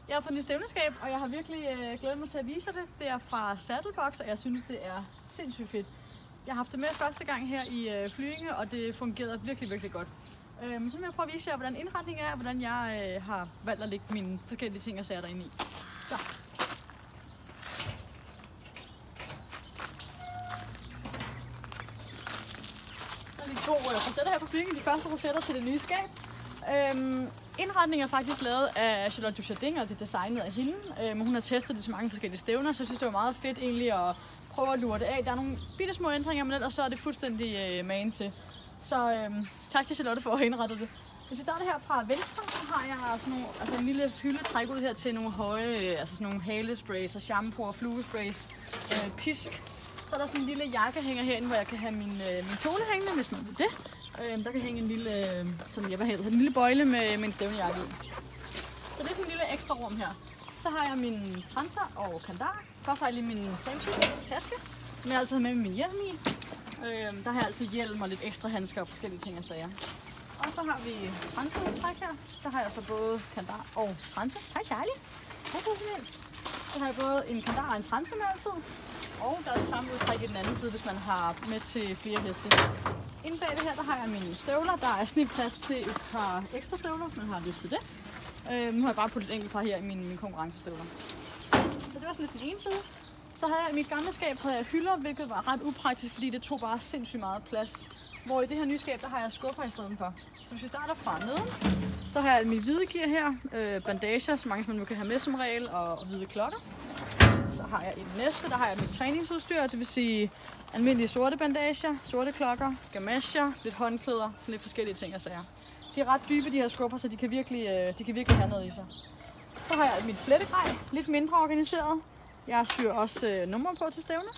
Jeg har fundet et stævneskab, og jeg har virkelig glædet mig til at vise jer det. Det er fra Saddlebox, og jeg synes, det er sindssygt fedt. Jeg har haft det med første gang her i Flyinge, og det fungerede virkelig, virkelig godt. Så vil jeg prøve at vise jer, hvordan indretningen er, og hvordan jeg har valgt at lægge mine forskellige ting og sager derinde i. Så. Så er de to rosetter her på Flyinge, de første rosetter til det nye skab. Indretningen er faktisk lavet af Charlotte Dujardin, og det er designet af hende. Hun har testet det til mange forskellige stævner, så jeg synes, det var meget fedt egentlig at prøve at lure det af. Der er nogle bitte små ændringer, men ellers så er det fuldstændig magen til. Så tak til Charlotte for at have indrettet det. Hvis vi starter her fra venstre, så har jeg sådan nogle, en lille hylde træk ud her til nogle høje, sådan nogle halesprays og shampoo og fluesprays, pisk. Så er der sådan en lille jakkehænger herinde, hvor jeg kan have min kjole hængende, hvis man vil det. Der kan hænge en lille, en lille bøjle med en stævnejakke i. Så det er sådan en lille ekstra rum her. Så har jeg mine transer og kandar. Først har jeg lige min taske, som jeg altid har med min hjelm i. Der har jeg altid hjelm og lidt ekstra handsker og forskellige ting og sager. Og så har vi transeudtræk her. Der har jeg så både kandar og transe. Hej Charlie. Hej Christian. Så har jeg både en kandar og en transe med altid. Og der er det samme udtræk i den anden side, hvis man har med til flere heste. Inde bagved her, der har jeg mine støvler. Der er snitplads til et par ekstra støvler, hvis man har lyst til det. Nu har jeg bare puttet et enkelt par her i mine konkurrencestøvler. Så det var sådan lidt den ene side. Så havde jeg i mit gamle skab hylder, hvilket var ret upraktisk, fordi det tog bare sindssygt meget plads. Hvor i det her nye skab, der har jeg skuffer i stedet for. Så hvis vi starter fra neden, så har jeg mit hvide gear her, bandager, så mange som man nu kan have med som regel, og hvide klokker. Så har jeg i den næste, der har jeg mit træningsudstyr, det vil sige almindelige sorte bandager, sorte klokker, gamasjer, lidt håndklæder, sådan lidt forskellige ting og sager. De er ret dybe, de her skuffer, så de kan virkelig have noget i sig. Så har jeg mit flettegrej, lidt mindre organiseret. Jeg syr også numre på til stævner.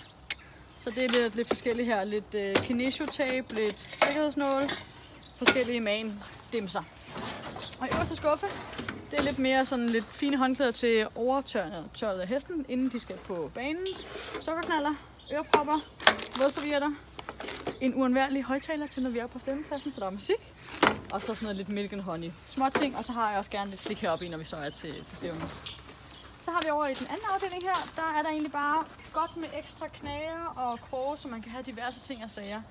Så det er lidt forskellige her. Lidt kinesiotape, lidt sikkerhedsnåle, forskellige mandimser. Og i øverste skuffe, det er lidt mere sådan lidt fine håndklæder til overtørret af hesten, inden de skal på banen. Sukkerknaller, ørepropper, vådservietter, en uundværlig højtaler til, når vi er på stemmepladsen, så der er musik. Og så sådan noget lidt milk and honey. Små ting, og så har jeg også gerne lidt slik heroppe i, når vi så er til stævnet. Så har vi over i den anden afdeling her, der er der egentlig bare godt med ekstra knager og kroge, så man kan have diverse ting og sager.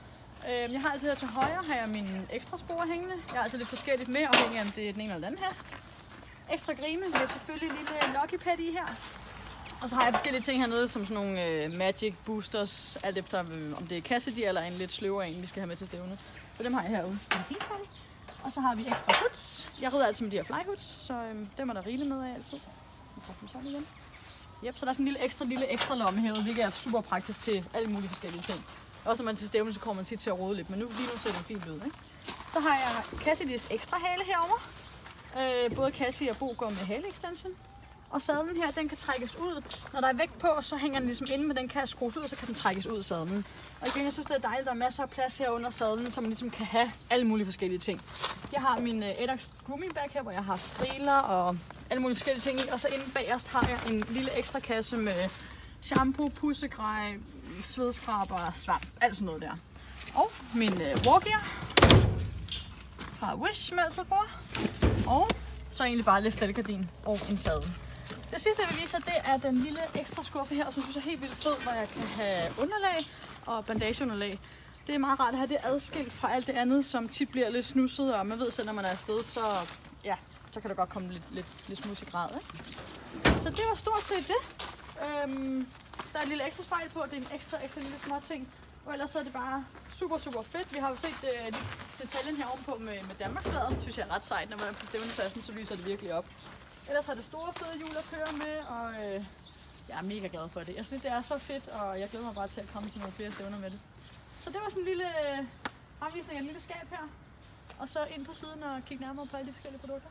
Jeg har altid her til højre, har jeg mine ekstra spor hængende. Jeg har altid lidt forskelligt med, afhængig af om det er den ene eller den anden hest. Ekstra grime med selvfølgelig en lille lucky pad i her. Og så har jeg forskellige ting hernede, som sådan nogle magic boosters, alt efter om det er Cassidy eller en lidt sløvere en, vi skal have med til stævnet. Så dem har jeg herude. Og så har vi ekstra hoods. Jeg rider altid med de her fly hoods, så dem er der rigeligt med af altid. Sådan igen. Yep, så der er sådan en lille ekstra lomme herude, hvilket er super praktisk til alle mulige forskellige ting. Også når man til stævne, så kommer man tit til at rode lidt, men lige nu ser det fint ud, ikke? Så har jeg Cassidys ekstra hale herovre. Både Cassie og Bo går med hale-extension. Og sadlen her, den kan trækkes ud. Når der er vægt på, så hænger den ligesom inde, men den kan skrues ud, og så kan den trækkes ud af sadlen. Og igen, jeg synes, det er dejligt, der er masser af plads her under sadlen, så man ligesom kan have alle mulige forskellige ting. Jeg har min Edax grooming bag her, hvor jeg har striler og alle mulige forskellige ting i. Og så inde bagerst har jeg en lille ekstra kasse med shampoo, pussegrej, svedskraber, svamp, alt sådan noget der. Og min wargear har Wish med altid på. Og så egentlig bare lidt stelgardin og en sadel. Det sidste, jeg vil vise jer, det er den lille ekstra skuffe her, som jeg synes er helt vildt fed, hvor jeg kan have underlag og bandageunderlag. Det er meget rart at have det adskilt fra alt det andet, som tit bliver lidt snusset, og man ved selv, når man er afsted, så kan der godt komme lidt smuds i grad, ikke? Så det var stort set det. Der er et lille ekstra spejl på, det er en ekstra lille små ting. Og ellers så er det bare super fedt. Vi har jo set detaljen her ovenpå med Danmarksflaget. Det synes jeg er ret sejt, når man er på stævnepladsen, så lyser det virkelig op. Ellers har det store fede hjul at køre med, og jeg er mega glad for det. Jeg synes, det er så fedt, og jeg glæder mig bare til at komme til nogle flere stævner med det. Så det var sådan en lille fremvisning af et lille skab her. Og så ind på siden og kigge nærmere på alle de forskellige produkter.